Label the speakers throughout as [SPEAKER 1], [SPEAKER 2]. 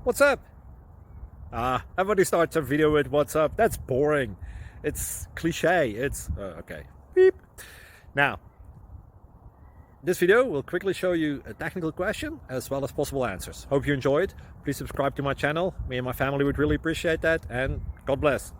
[SPEAKER 1] What's up? Everybody starts a video with what's up. That's boring. It's cliche. It's okay. Beep. Now, this video will quickly show you a technical question as well as possible answers. Hope you enjoyed. Please subscribe to my channel. Me and my family would really appreciate that, and God bless.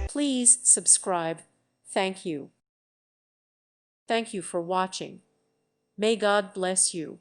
[SPEAKER 2] Please subscribe. Thank you. Thank you for watching. May God bless you.